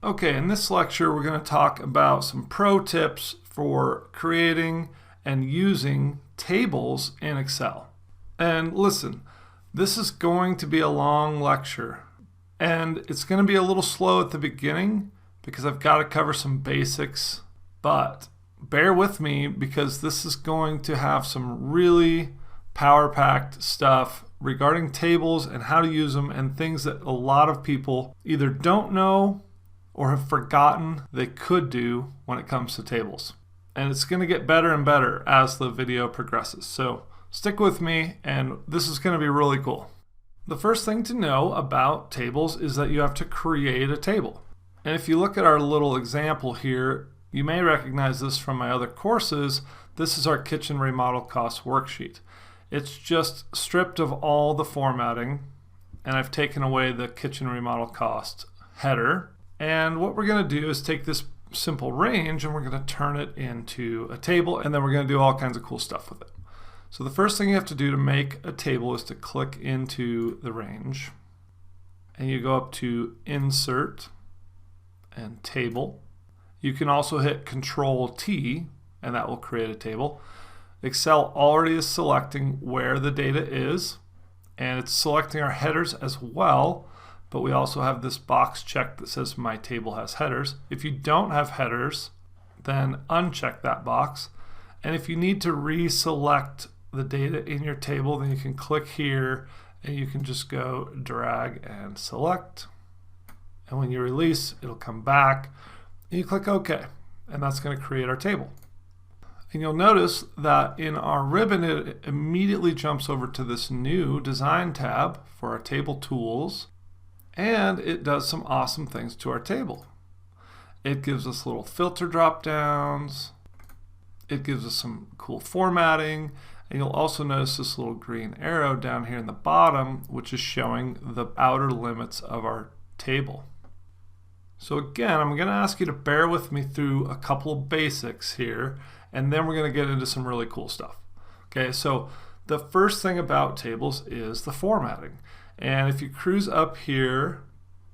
Okay, in this lecture we're going to talk about some pro tips for creating and using tables in Excel. And listen, this is going to be a long lecture and it's going to be a little slow at the beginning because I've got to cover some basics, but bear with me because this is going to have some really power-packed stuff regarding tables and how to use them and things that a lot of people either don't know or have forgotten they could do when it comes to tables. And it's going to get better and better as the video progresses. So stick with me and this is going to be really cool. The first thing to know about tables is that you have to create a table. And if you look at our little example here, you may recognize this from my other courses. This is our kitchen remodel cost worksheet. It's just stripped of all the formatting and I've taken away the kitchen remodel cost header. And what we're going to do is take this simple range and we're going to turn it into a table, and then we're going to do all kinds of cool stuff with it. So the first thing you have to do to make a table is to click into the range and you go up to Insert and Table. You can also hit Control T and that will create a table. Excel already is selecting where the data is and it's selecting our headers as well. But we also have this box checked that says my table has headers. If you don't have headers, then uncheck that box. And if you need to reselect the data in your table, then you can click here and you can just go drag and select. And when you release, it'll come back and you click OK. And that's going to create our table. And you'll notice that in our ribbon, it immediately jumps over to this new Design tab for our table tools. And it does some awesome things to our table. It gives us little filter drop downs. It gives us some cool formatting. And you'll also notice this little green arrow down here in the bottom, which is showing the outer limits of our table. So again, I'm going to ask you to bear with me through a couple of basics here, and then we're going to get into some really cool stuff. Okay, so the first thing about tables is the formatting. And if you cruise up here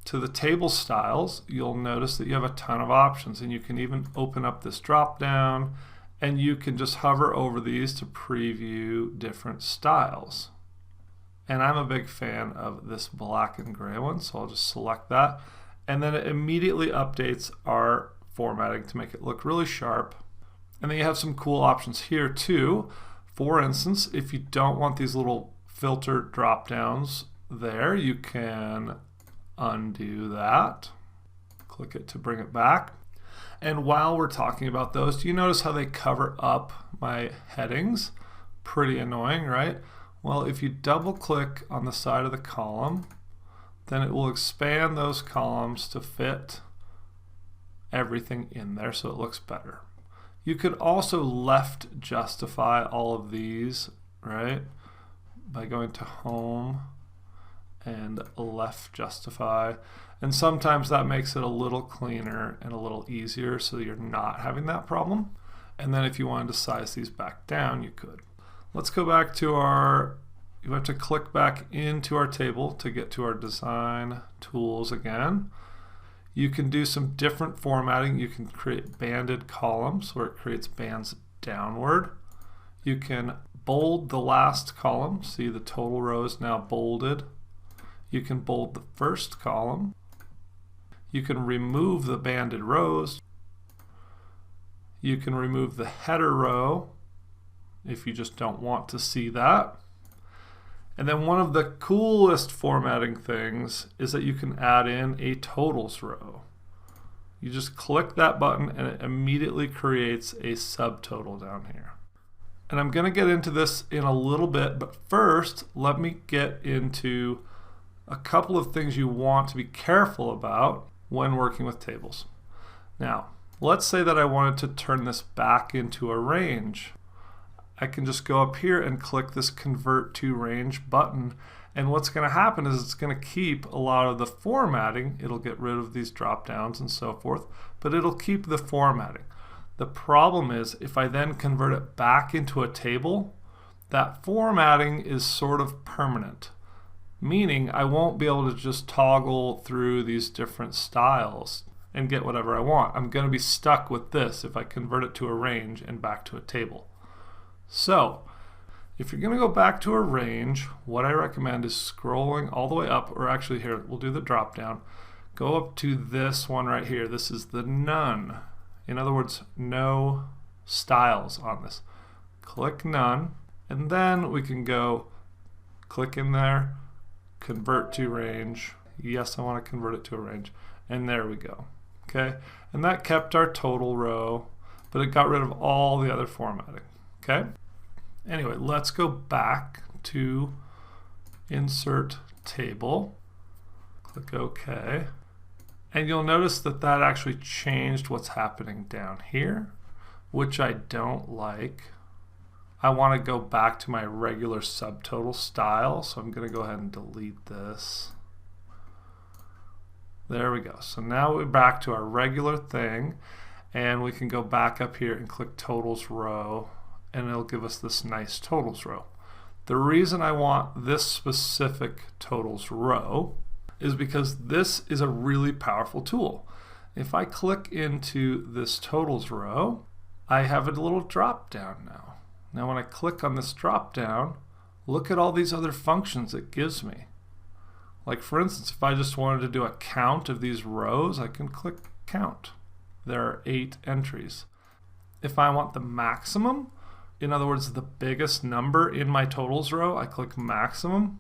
to the table styles, you'll notice that you have a ton of options, and you can even open up this drop down and you can just hover over these to preview different styles. And I'm a big fan of this black and gray one, so I'll just select that. And then it immediately updates our formatting to make it look really sharp. And then you have some cool options here too. For instance, if you don't want these little filter drop downs there, you can undo that. Click it to bring it back. And while we're talking about those, do you notice how they cover up my headings? Pretty annoying, right? Well, if you double click on the side of the column, then it will expand those columns to fit everything in there so it looks better. You could also left justify all of these, right? By going to Home and left justify, and sometimes that makes it a little cleaner and a little easier so you're not having that problem. And then if you wanted to size these back down, you could. Let's go back to you have to click back into our table to get to our design tools again. You can do some different formatting. You can create banded columns where it creates bands downward. You can bold the last column. See, the total row is now bolded. You can bold the first column. You can remove the banded rows. You can remove the header row if you just don't want to see that. And then one of the coolest formatting things is that you can add in a totals row. You just click that button and it immediately creates a subtotal down here. And I'm going to get into this in a little bit, but first let me get into a couple of things you want to be careful about when working with tables. Now, let's say that I wanted to turn this back into a range. I can just go up here and click this Convert to Range button, and what's going to happen is it's going to keep a lot of the formatting. It'll get rid of these drop downs and so forth, but it'll keep the formatting. The problem is if I then convert it back into a table, that formatting is sort of permanent, meaning I won't be able to just toggle through these different styles. and get whatever I want. I'm going to be stuck with this if I convert it to a range and back to a table. So if you're going to go back to a range, what I recommend is scrolling all the way up, or actually here, we'll do the drop down. Go up to this one right here. This is the none. In other words, no styles on this. Click none, and then we can go click in there, convert to range. Yes, I want to convert it to a range. And there we go. Okay, and that kept our total row, but it got rid of all the other formatting. Okay, anyway, let's go back to insert table. Click OK. And you'll notice that that actually changed what's happening down here, which I don't like. I want to go back to my regular subtotal style, so I'm going to go ahead and delete this. There we go. So now we're back to our regular thing, and we can go back up here and click totals row, and it'll give us this nice totals row. The reason I want this specific totals row is because this is a really powerful tool. If I click into this totals row, I have a little drop down now. Now when I click on this drop down, look at all these other functions it gives me. Like for instance, if I just wanted to do a count of these rows, I can click count. There are 8 entries. If I want the maximum, in other words, the biggest number in my totals row, I click maximum,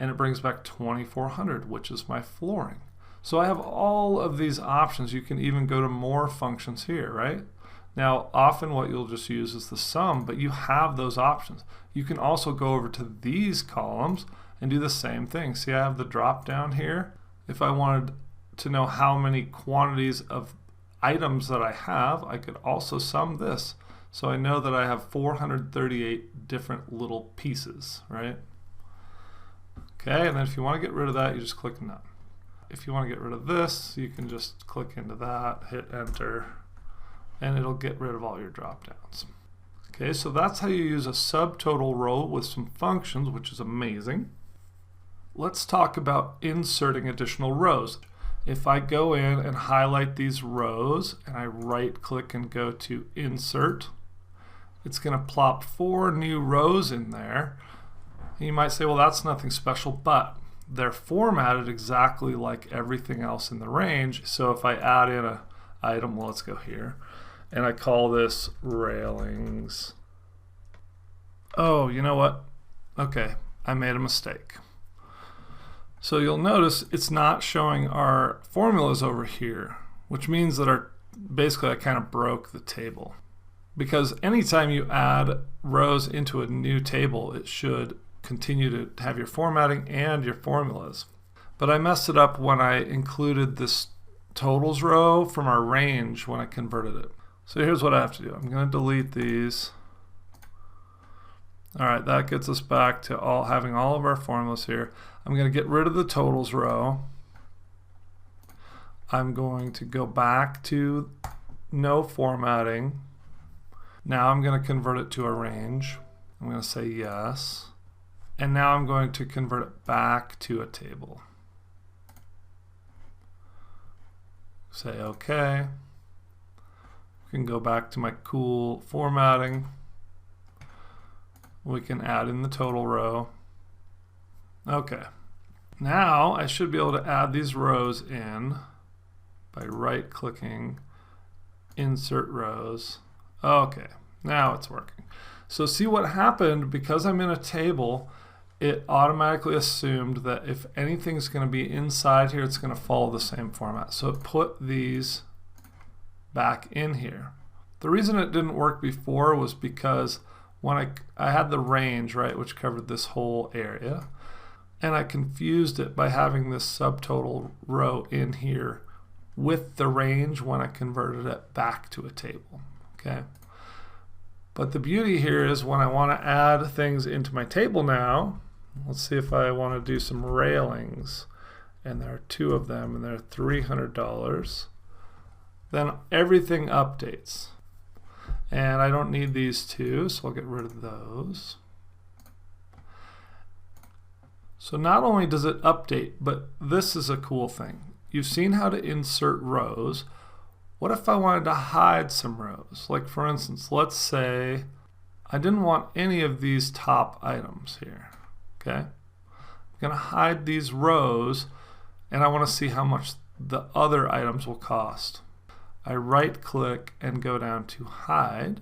and it brings back 2400, which is my flooring. So I have all of these options. You can even go to more functions here, right? Now, often what you'll just use is the sum, but you have those options. You can also go over to these columns and do the same thing. See, I have the drop down here. If I wanted to know how many quantities of items that I have, I could also sum this. So I know that I have 438 different little pieces, right? Okay, and then if you want to get rid of that, you just click none. If you want to get rid of this, you can just click into that, hit enter, and it'll get rid of all your drop downs. Okay, so that's how you use a subtotal row with some functions, which is amazing. Let's talk about inserting additional rows. If I go in and highlight these rows and I right click and go to insert, it's going to plop 4 new rows in there. And you might say, well, that's nothing special, but they're formatted exactly like everything else in the range. So if I add in an item, well, let's go here, and I call this railings. Oh, you know what? Okay, I made a mistake. So you'll notice it's not showing our formulas over here, which means that basically I kind of broke the table. Because anytime you add rows into a new table, it should continue to have your formatting and your formulas. But I messed it up when I included this totals row from our range when I converted it. So here's what I have to do. I'm going to delete these. All right, that gets us back to having all of our formulas here. I'm going to get rid of the totals row. I'm going to go back to no formatting. Now I'm going to convert it to a range. I'm going to say yes. And now I'm going to convert it back to a table. Say OK. We can go back to my cool formatting. We can add in the total row. Okay. Now I should be able to add these rows in by right clicking insert rows. Okay, now it's working. So see what happened, because I'm in a table, it automatically assumed that if anything's going to be inside here, it's going to follow the same format. So it put these back in here. The reason it didn't work before was because when I had the range, right, which covered this whole area, and I confused it by having this subtotal row in here with the range when I converted it back to a table. Okay. But the beauty here is when I want to add things into my table now, let's see if I want to do some railings, and there are 2 of them, and they're $300, then everything updates. And I don't need these 2, so I'll get rid of those. So not only does it update, but this is a cool thing. you've seen how to insert rows. What if I wanted to hide some rows? Like for instance, let's say I didn't want any of these top items here. Okay? I'm going to hide these rows and I want to see how much the other items will cost. I right click and go down to hide,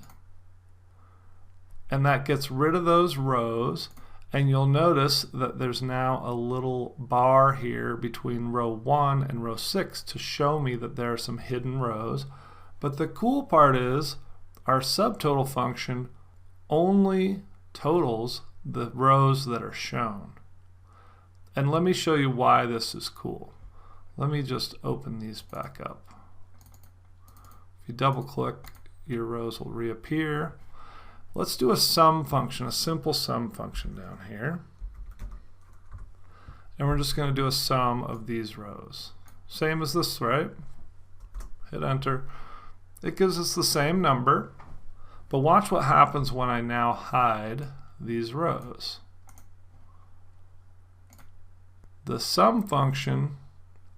and that gets rid of those rows, and you'll notice that there's now a little bar here between row 1 and row 6 to show me that there are some hidden rows. But the cool part is our subtotal function only totals the rows that are shown. And let me show you why this is cool. Let me just open these back up. If you double click, your rows will reappear. Let's do a sum function, a simple sum function down here. And we're just going to do a sum of these rows. Same as this, right? Hit enter. It gives us the same number, but watch what happens when I now hide these rows. The sum function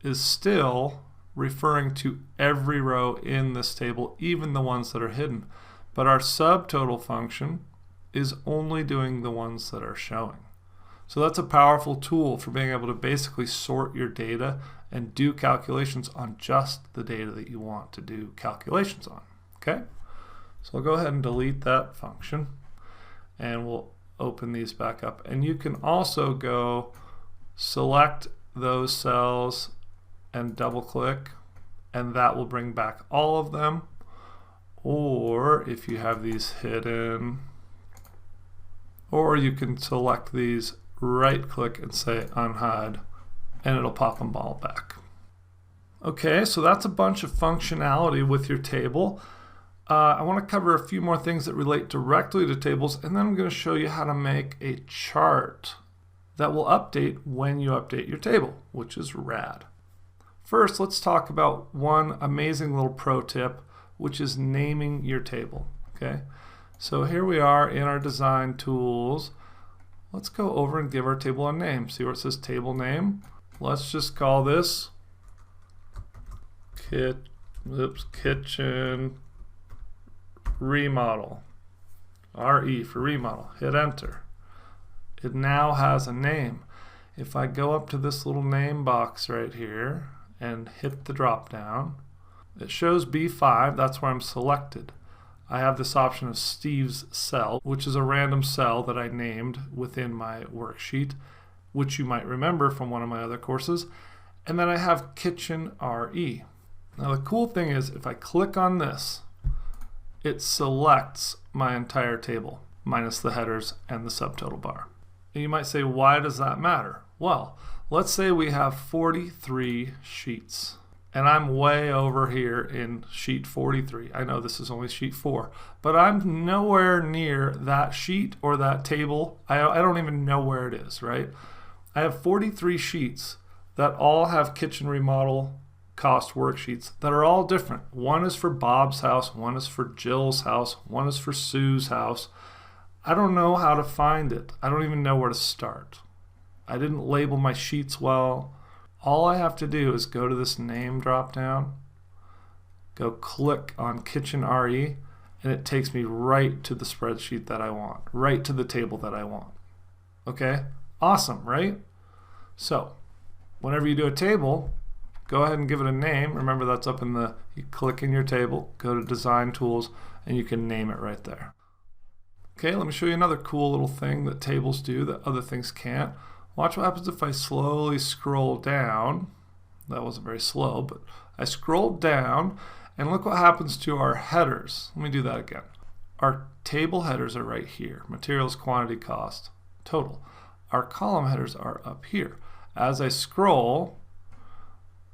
is still referring to every row in this table, even the ones that are hidden. But our subtotal function is only doing the ones that are showing. So that's a powerful tool for being able to basically sort your data and do calculations on just the data that you want to do calculations on. Okay? So I'll go ahead and delete that function, and we'll open these back up. And you can also go select those cells and double click, and that will bring back all of them. Or if you have these hidden, or you can select these, right click and say unhide, and it'll pop them all back. Okay, so that's a bunch of functionality with your table. I want to cover a few more things that relate directly to tables, and then I'm going to show you how to make a chart that will update when you update your table, which is rad. First, let's talk about one amazing little pro tip, which is naming your table. Okay, so here we are in our design tools. Let's go over and give our table a name. See where it says table name? Let's just call this kitchen remodel. RE for remodel. Hit enter. It now has a name. If I go up to this little name box right here and hit the drop down, it shows B5, that's where I'm selected. I have this option of Steve's cell, which is a random cell that I named within my worksheet, which you might remember from one of my other courses. And then I have kitchen RE. Now the cool thing is if I click on this, it selects my entire table, minus the headers and the subtotal bar. And you might say, why does that matter? Well, let's say we have 43 sheets. And I'm way over here in sheet 43. I know this is only sheet 4, but I'm nowhere near that sheet or that table. I don't even know where it is, right? I have 43 sheets that all have kitchen remodel cost worksheets that are all different. One is for Bob's house, one is for Jill's house, one is for Sue's house. I don't know how to find it. I don't even know where to start. I didn't label my sheets well. All I have to do is go to this name drop down, go click on kitchen RE, and it takes me right to the spreadsheet that I want, right to the table that I want. Okay, awesome, right? So whenever you do a table, go ahead and give it a name. Remember, that's up in the, you click in your table, go to design tools, and you can name it right there. Okay, let me show you another cool little thing that tables do that other things can't. Watch what happens if I slowly scroll down. That wasn't very slow, but I scrolled down, and look what happens to our headers. Let me do that again. Our table headers are right here. Materials, quantity, cost, total. Our column headers are up here. As I scroll,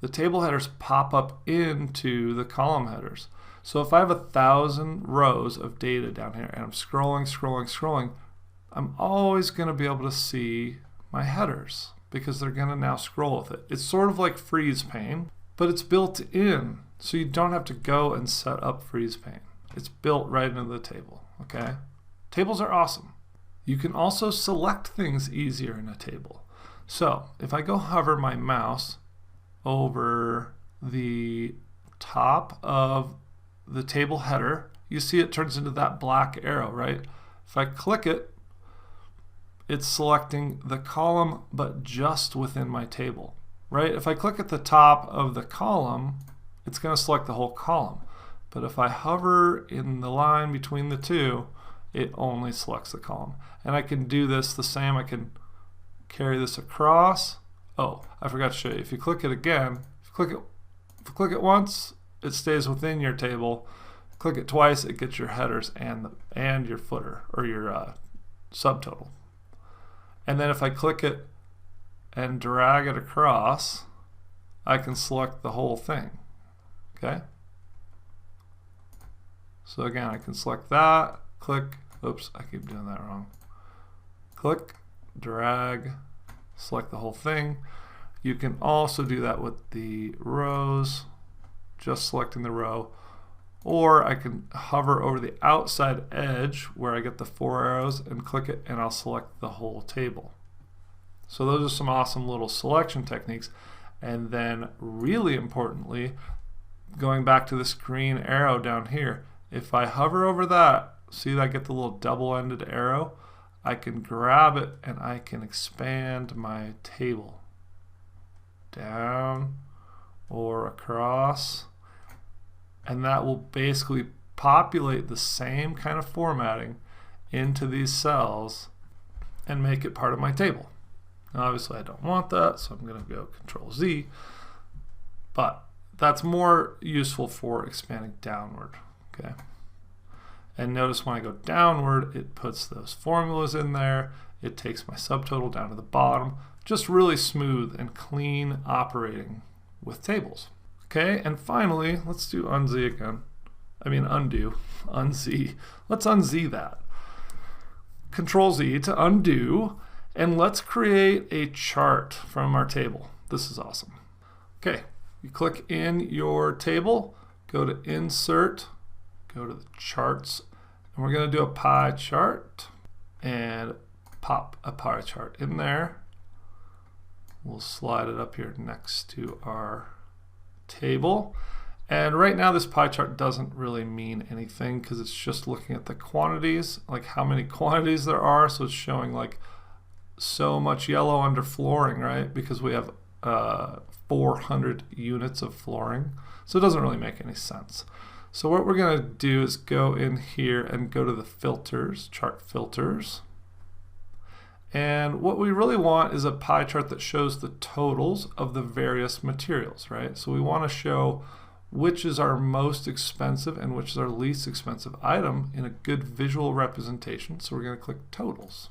the table headers pop up into the column headers. So if I have 1,000 rows of data down here, and I'm scrolling, I'm always going to be able to see my headers because they're going to now scroll with it. It's sort of like freeze pane, but it's built in, so you don't have to go and set up freeze pane. It's built right into the table. Okay, tables are awesome. You can also select things easier in a table. So if I go hover my mouse over the top of the table header, you see it turns into that black arrow, right? If I click it, it's selecting the column, but just within my table, right? If I click at the top of the column, it's going to select the whole column. But if I hover in the line between the two, it only selects the column. And I can do this the same. I can carry this across. Oh, I forgot to show you. If you click it again, if you click it once, it stays within your table. Click it twice, it gets your headers and your footer, or your subtotal. And then if I click it and drag it across, I can select the whole thing. Okay? So again, I can select that, click, oops, I keep doing that wrong. Click, drag, select the whole thing. You can also do that with the rows, just selecting the row. Or I can hover over the outside edge where I get the 4 arrows and click it, and I'll select the whole table. So those are some awesome little selection techniques. And then really importantly, going back to this green arrow down here, if I hover over that, see that I get the little double-ended arrow? I can grab it and I can expand my table down or across, and that will basically populate the same kind of formatting into these cells and make it part of my table. Now obviously I don't want that, so I'm going to go Control Z, but that's more useful for expanding downward. Okay. And notice when I go downward, it puts those formulas in there. It takes my subtotal down to the bottom. Just really smooth and clean operating with tables. Okay, and finally, let's do undo again. I mean undo, unz. Let's unz that. Control Z to undo, and let's create a chart from our table. This is awesome. Okay, you click in your table, go to Insert, go to the Charts, and we're going to do a pie chart and pop a pie chart in there. We'll slide it up here next to our table. And right now this pie chart doesn't really mean anything because it's just looking at the quantities, like how many quantities there are. So it's showing like so much yellow under flooring, right? Because we have 400 units of flooring. So it doesn't really make any sense. So what we're going to do is go in here and go to the filters, chart filters. And what we really want is a pie chart that shows the totals of the various materials, right? So we want to show which is our most expensive and which is our least expensive item in a good visual representation. So we're going to click totals.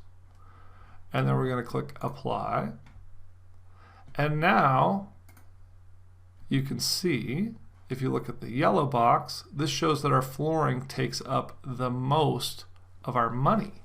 And then we're going to click apply. And now you can see, if you look at the yellow box, this shows that our flooring takes up the most of our money.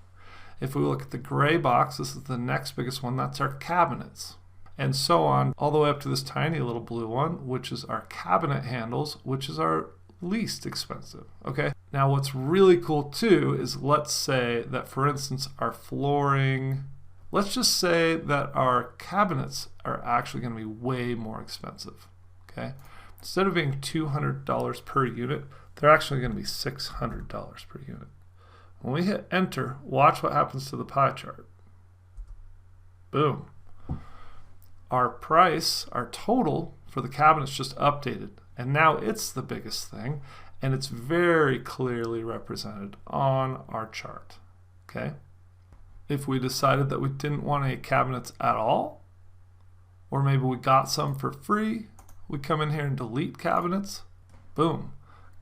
If we look at the gray box, this is the next biggest one, that's our cabinets. And so on, all the way up to this tiny little blue one, which is our cabinet handles, which is our least expensive, okay? Now what's really cool too is, let's say that for instance our flooring, let's just say that our cabinets are actually going to be way more expensive, okay? Instead of being $200 per unit, they're actually going to be $600 per unit. When we hit enter, watch what happens to the pie chart. Boom. Our price, our total for the cabinets just updated, and now it's the biggest thing, and it's very clearly represented on our chart. Okay? If we decided that we didn't want any cabinets at all, or maybe we got some for free, we come in here and delete cabinets. Boom.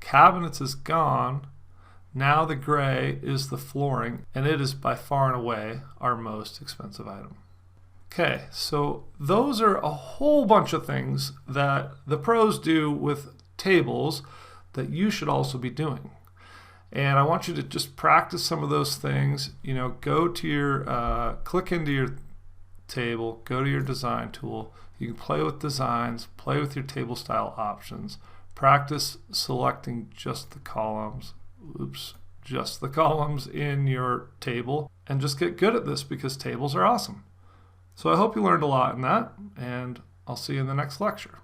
Cabinets is gone. Now the gray is the flooring, and it is by far and away our most expensive item. Okay, so those are a whole bunch of things that the pros do with tables that you should also be doing. And I want you to just practice some of those things. You know, go to your, click into your table, go to your design tool. You can play with designs, play with your table style options, practice selecting just the columns. Just the columns in your table, and just get good at this because tables are awesome. So I hope you learned a lot in that, and I'll see you in the next lecture.